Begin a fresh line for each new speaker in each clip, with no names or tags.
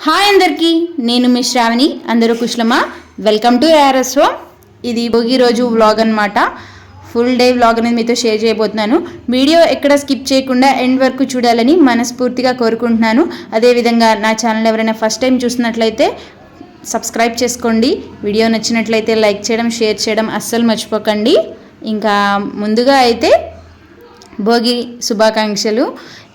Hi అందరికీ, నేను మీ శ్రావణి. అందరూ కుశలమా? Welcome to ARS home. ఇది భోగి రోజు వ్లాగ్ అనమాట. ఫుల్ డే వ్లాగ్ అనేది మీతో షేర్ చేయబోతున్నాను. వీడియో ఎక్కడ స్కిప్ చేయకుండా ఎండ్ వరకు చూడాలని మనస్ఫూర్తిగా కోరుకుంటున్నాను. అదేవిధంగా నా ఛానల్ ఎవరైనా ఫస్ట్ టైం చూసినట్లయితే సబ్స్క్రైబ్ చేసుకోండి. వీడియో నచ్చినట్లయితే లైక్ చేయడం, షేర్ చేయడం అస్సలు మర్చిపోకండి. ఇంకా ముందుగా అయితే భోగి శుభాకాంక్షలు.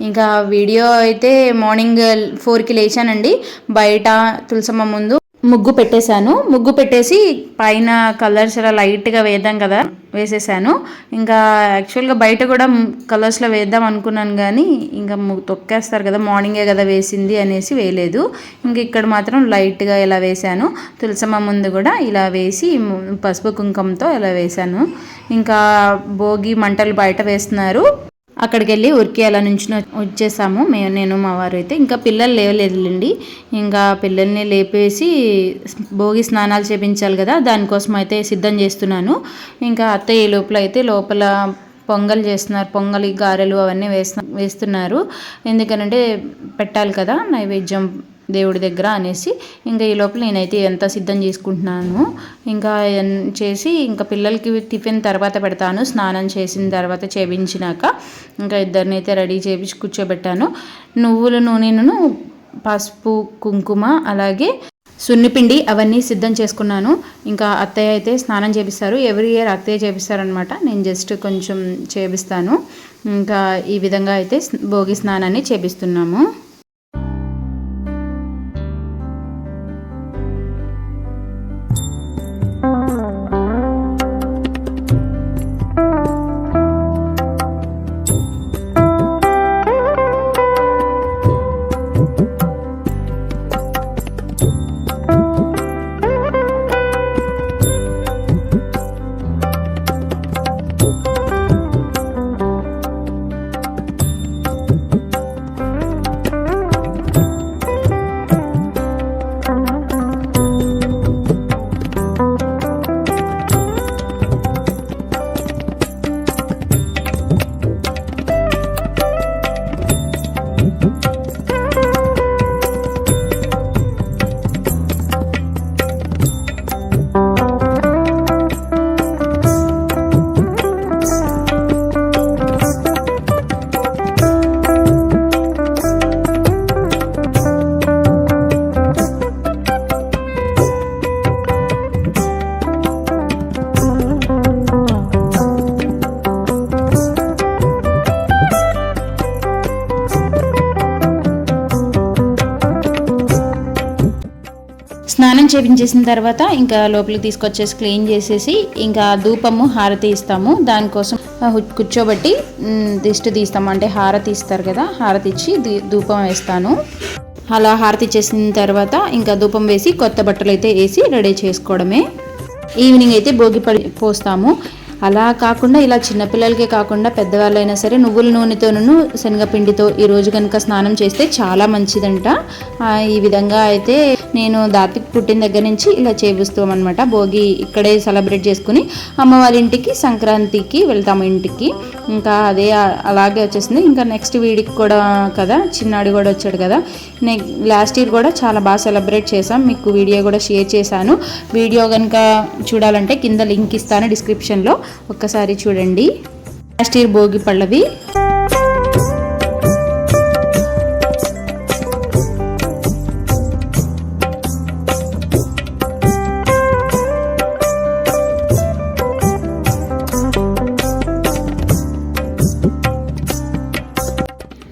ఇంకా వీడియో అయితే మార్నింగ్ 4కి లేచానండి. బయట తులసమ్మ ముందు ముగ్గు పెట్టేశాను. ముగ్గు పెట్టేసి పైన కలర్స్ అలా లైట్గా వేద్దాం కదా, వేసేసాను. ఇంకా యాక్చువల్గా బయట కూడా కలర్స్లో వేద్దాం అనుకున్నాను, కానీ ఇంకా తొక్కేస్తారు కదా, మార్నింగే కదా వేసింది అనేసి వేయలేదు. ఇంక ఇక్కడ మాత్రం లైట్గా ఇలా వేశాను. తులసమ్మ ముందు కూడా ఇలా వేసి పసుపు కుంకుమతో ఇలా వేశాను. ఇంకా భోగి మంటలు బయట వేస్తున్నారు. అక్కడికి వెళ్ళి ఉరికి అలా నుంచి వచ్చేసాము నేను మా వారు అయితే. ఇంకా పిల్లలు లేవలేదులేండి. ఇంకా పిల్లల్ని లేపేసి భోగి స్నానాలు చేపించాలి కదా, దానికోసం అయితే సిద్ధం చేస్తున్నాను. ఇంకా అత్తయ్య లోపల పొంగల్ చేస్తున్నారు. పొంగలి, గారెలు అవన్నీ వేస్తున్నారు. ఎందుకనంటే పెట్టాలి కదా నైవేద్యం దేవుడి దగ్గర అనేసి. ఇంకా ఈ లోపల నేనైతే ఎంత సిద్ధం చేసుకుంటున్నాను. ఇంకా చేసి ఇంకా పిల్లలకి టిఫిన్ తర్వాత పెడతాను, స్నానం చేసిన తర్వాత చేయించినాక. ఇంకా ఇద్దరినైతే రెడీ చేయించి కూర్చోబెట్టాను. నువ్వుల నూనెను, పసుపు, కుంకుమ, అలాగే సున్నిపిండి అవన్నీ సిద్ధం చేసుకున్నాను. ఇంకా అత్తయ్య అయితే స్నానం చేపిస్తారు. ఎవ్రీ ఇయర్ అత్తయ్య చేపిస్తారనమాట. నేను జస్ట్ కొంచెం చేపిస్తాను. ఇంకా ఈ విధంగా అయితే భోగి స్నానాన్ని చేపిస్తున్నాము. స్నానం చేపించేసిన తర్వాత ఇంకా లోపలికి తీసుకొచ్చేసి క్లీన్ చేసేసి ఇంకా ధూపము, హారతి ఇస్తాము. దానికోసం కూర్చోబెట్టి దిష్టి తీస్తాము. అంటే హారతి ఇస్తారు కదా, హారతి ఇచ్చి ధూపం వేస్తాను. అలా హారతి ఇచ్చేసిన తర్వాత ఇంకా ధూపం వేసి కొత్త బట్టలు అయితే వేసి రెడీ చేసుకోవడమే. ఈవినింగ్ అయితే భోగి పోస్తాము. అలా కాకుండా ఇలా చిన్నపిల్లలకే కాకుండా పెద్దవాళ్ళైనా సరే నువ్వుల నూనెతోనూ శనగపిండితో ఈరోజు కనుక స్నానం చేస్తే చాలా మంచిదంట. ఈ విధంగా అయితే నేను దాతికి పుట్టిన దగ్గర నుంచి ఇలా చేపిస్తామన్నమాట. భోగి ఇక్కడే సెలబ్రేట్ చేసుకుని అమ్మ వాళ్ళ ఇంటికి సంక్రాంతికి వెళ్తాము ఇంటికి. ఇంకా అదే అలాగే వచ్చేసింది. ఇంకా నెక్స్ట్ వీడికి కూడా కదా, చిన్నాడు కూడా వచ్చాడు కదా. లాస్ట్ ఇయర్ కూడా చాలా బాగా సెలబ్రేట్ చేసాం. మీకు వీడియో కూడా షేర్ చేశాను. వీడియో కనుక చూడాలంటే కింద లింక్ ఇస్తాను డిస్క్రిప్షన్లో, ఒక్కసారి చూడండి. లాస్ట్ ఇయర్ భోగి పళ్ళవి.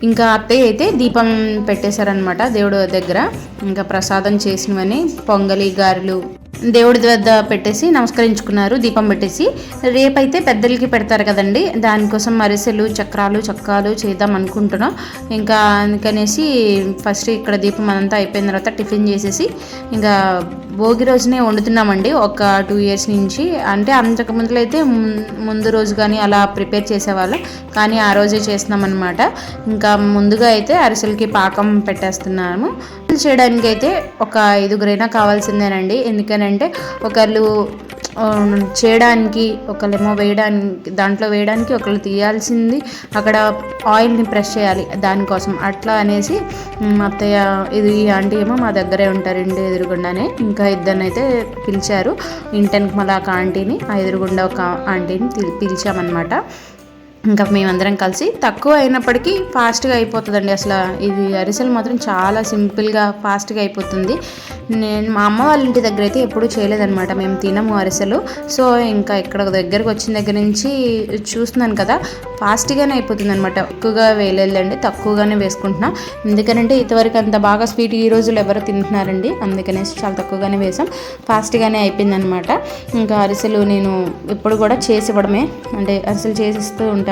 ఇంకా అత్తయ్య అయితే దీపం పెట్టేశారనమాట దేవుడి దగ్గర. ఇంకా ప్రసాదం చేసినవని పొంగలి, గారెలు దేవుడి వద్ద పెట్టేసి నమస్కరించుకున్నారు. దీపం పెట్టేసి రేపైతే పెద్దలకి పెడతారు కదండి, దానికోసం అరిసెలు, చక్రాలు, చక్కాలు చేద్దాం అనుకుంటున్నాం. ఇంకా అందుకనేసి ఫస్ట్ ఇక్కడ దీపం అంతా అయిపోయిన తర్వాత టిఫిన్ చేసేసి ఇంకా భోగి రోజునే వండుతున్నామండి. ఒక 2 years నుంచి. అంటే అంతకు ముందులో అయితే ముందు రోజు కానీ అలా ప్రిపేర్ చేసేవాళ్ళం, కానీ ఆ రోజే చేస్తున్నాం అనమాట. ఇంకా ముందుగా అయితే అరిసెలకి పాకం పెట్టేస్తున్నాము. చేయడానికి అయితే ఒక 5గురైనా కావాల్సిందేనండి. ఎందుకనంటే ఒకళ్ళు చేయడానికి, ఒకళ్ళేమో వేయడానికి, దాంట్లో వేయడానికి ఒకళ్ళు తీయాల్సింది, అక్కడ ఆయిల్ని ప్రెస్ చేయాలి దానికోసం. అట్లా అనేసి మా అత్తయ్య ఇది ఆంటీ ఏమో మా దగ్గరే ఉంటారు ఇంటి ఎదురుగుండానే, ఇంకా ఇద్దరినైతే పిలిచారు. ఇంటెన్కి మళ్ళీ ఒక ఆంటీని, ఆ ఎదురుగుండా ఒక ఆంటీని పిలిచామన్నమాట. ఇంకా మేమందరం కలిసి, తక్కువ అయినప్పటికీ ఫాస్ట్గా అయిపోతుందండి. అసలు ఇది అరిసెలు మాత్రం చాలా సింపుల్గా ఫాస్ట్గా అయిపోతుంది. నేను మా అమ్మ వాళ్ళ ఇంటి దగ్గర అయితే ఎప్పుడూ చేయలేదన్నమాట, మేము తినము అరిసెలు. సో ఇంకా ఇక్కడ దగ్గరకు వచ్చిన దగ్గర నుంచి చూస్తున్నాను కదా, ఫాస్ట్గానే అయిపోతుంది అనమాట. ఎక్కువగా వేయలేదండి, తక్కువగానే వేసుకుంటున్నా. ఎందుకనంటే ఇంతవరకు అంత బాగా స్వీట్ ఈ రోజులు ఎవరు తింటున్నారండి, అందుకనేసి చాలా తక్కువగానే వేసాం, ఫాస్ట్గానే అయిపోయింది అనమాట. ఇంకా అరిసెలు నేను ఎప్పుడు కూడా చేసి ఇవ్వడమే, అంటే అరిసెలు చేసిస్తూ ఉంటాను.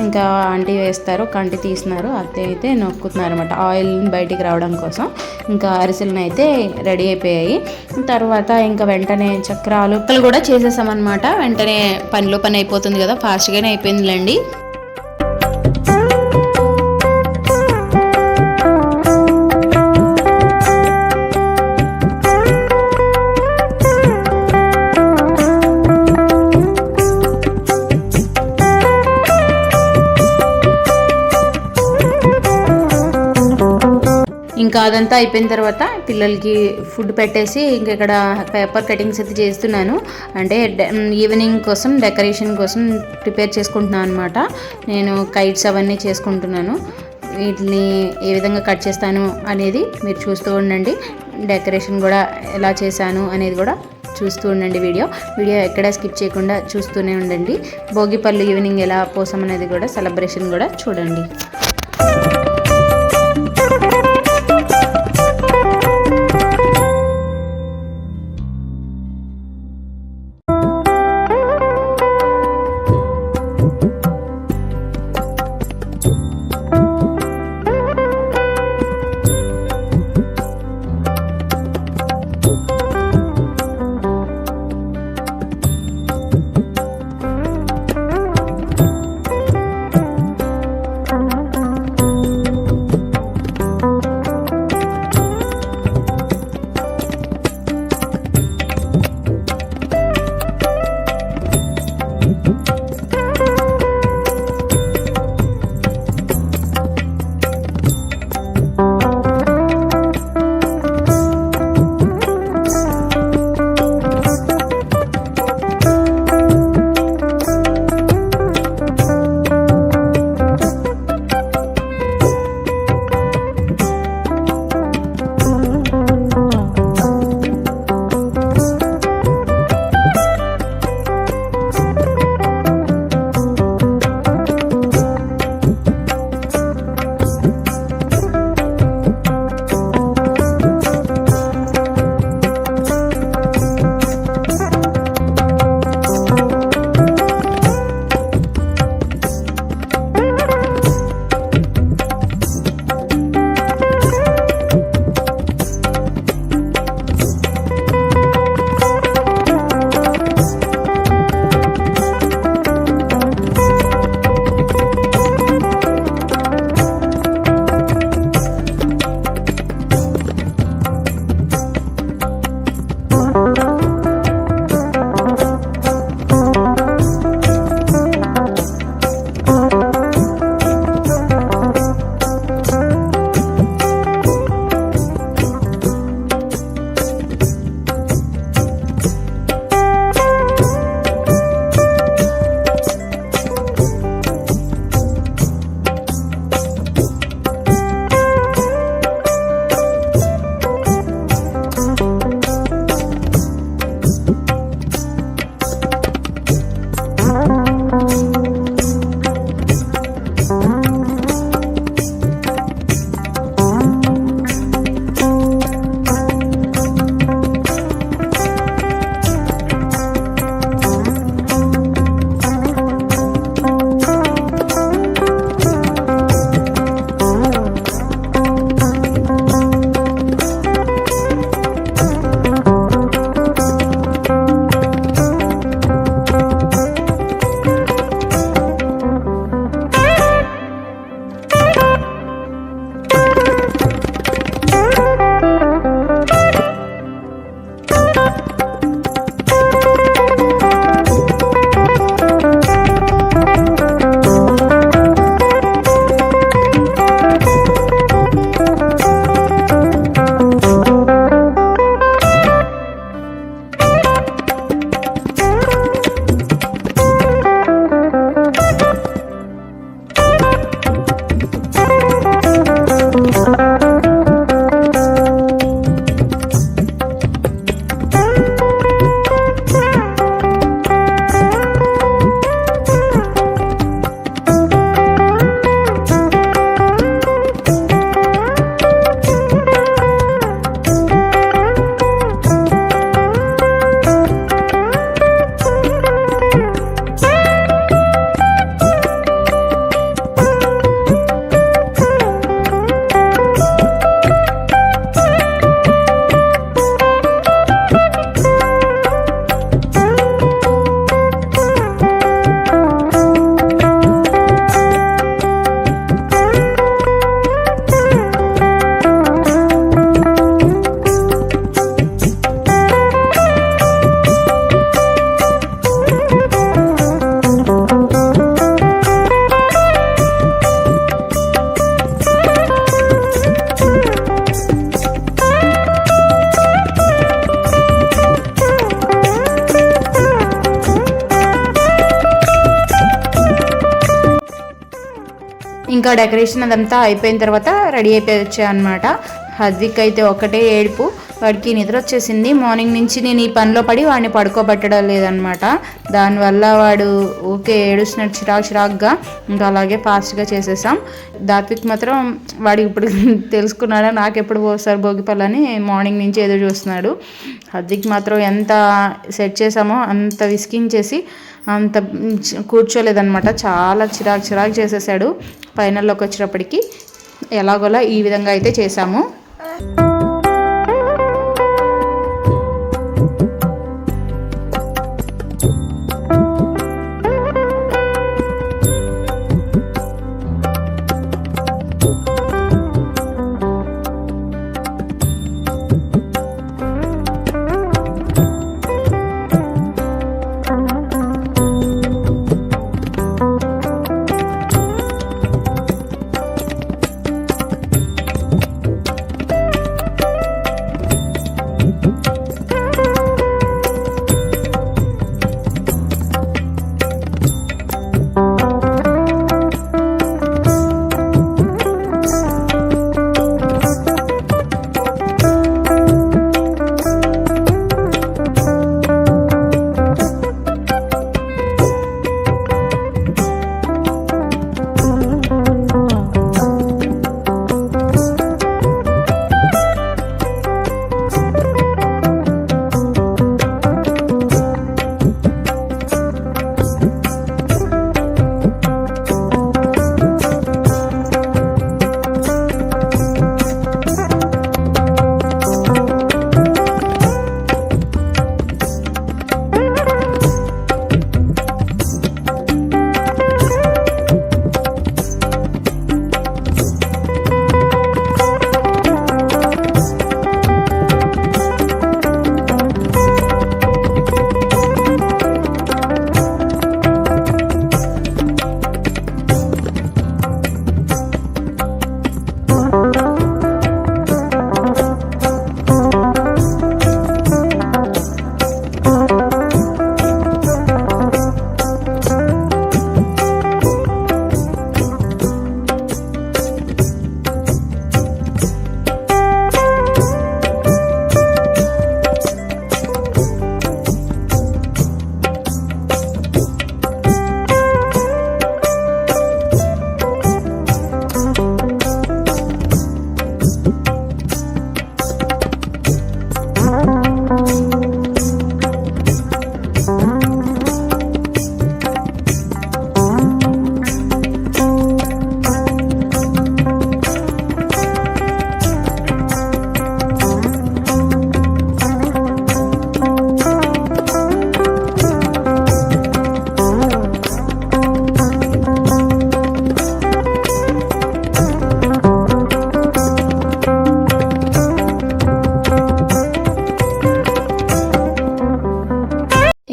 ఇంకా ఆంటీ వేస్తారు, ఒక ఆంటీ తీస్తున్నారు, అత్తయ్య అయితే నొక్కుతున్నారు అనమాట ఆయిల్ బయటికి రావడం కోసం. ఇంకా అరిసెలను అయితే రెడీ అయిపోయాయి. తర్వాత ఇంకా వెంటనే చక్రాలు కూడా చేసేసామన్నమాట. వెంటనే పనిలో పని అయిపోతుంది కదా, ఫాస్ట్గానే అయిపోయిందిలేండి. ఇంకా అదంతా అయిపోయిన తర్వాత పిల్లలకి ఫుడ్ పెట్టేసి ఇంకా ఇక్కడ పేపర్ కటింగ్స్ అయితే చేస్తున్నాను. అంటే ఈవినింగ్ కోసం డెకరేషన్ కోసం ప్రిపేర్ చేసుకుంటున్నాను అనమాట. నేను కైట్స్ అవన్నీ చేసుకుంటున్నాను. వీటిని ఏ విధంగా కట్ చేస్తాను అనేది మీరు చూస్తూ ఉండండి. డెకరేషన్ కూడా ఎలా చేశాను అనేది కూడా చూస్తూ ఉండండి. వీడియో ఎక్కడ స్కిప్ చేయకుండా చూస్తూనే ఉండండి. భోగిపళ్ళు ఈవినింగ్ ఎలా పోసాం అనేది కూడా, సెలబ్రేషన్ కూడా చూడండి. ఇంకా డెకరేషన్ అదంతా అయిపోయిన తర్వాత రెడీ అయిపోయి వచ్చా అనమాట. హద్విక్ అయితే ఒకటే ఏడుపు, వాడికి నిద్ర వచ్చేసింది. మార్నింగ్ నుంచి నేను ఈ పనిలో పడి వాడిని పడుకోబెట్టడం లేదనమాట. దానివల్ల వాడు ఓకే ఏడుస్తున్నట్టు చిరాకుగా, ఇంకా అలాగే ఫాస్ట్గా చేసేసాం. దాత్విక్ మాత్రం వాడికి ఇప్పుడు తెలుసుకున్నాడా నాకు ఎప్పుడు పోస్తారు భోగిపళ్ళని మార్నింగ్ నుంచి ఎదురు చూస్తున్నాడు. హద్విక్ మాత్రం ఎంత సెట్ చేసామో అంత విసికించేసి అంత కూర్చోలేదనమాట. చాలా చిరాకు చేసేసాడు. ఫైనల్లోకి వచ్చేటప్పటికి ఎలాగోలా ఈ విధంగా అయితే చేసాము.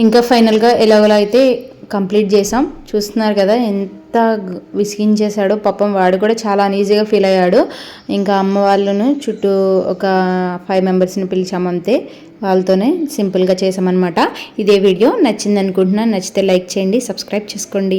ఇంకా ఫైనల్గా ఎలాగోలా అయితే కంప్లీట్ చేసాం. చూస్తున్నారు కదా ఎంత విసిగించేశాడో పాపం. వాడు కూడా చాలా అనీజీగా ఫీల్ అయ్యాడు. ఇంకా అమ్మ వాళ్ళను చుట్టూ ఒక 5 మెంబర్స్ని పిలిచాము అంతే. వాళ్ళతోనే సింపుల్గా చేసామన్నమాట. ఇదే వీడియో నచ్చింది అనుకుంటున్నాను. నచ్చితే లైక్ చేయండి, సబ్స్క్రైబ్ చేసుకోండి.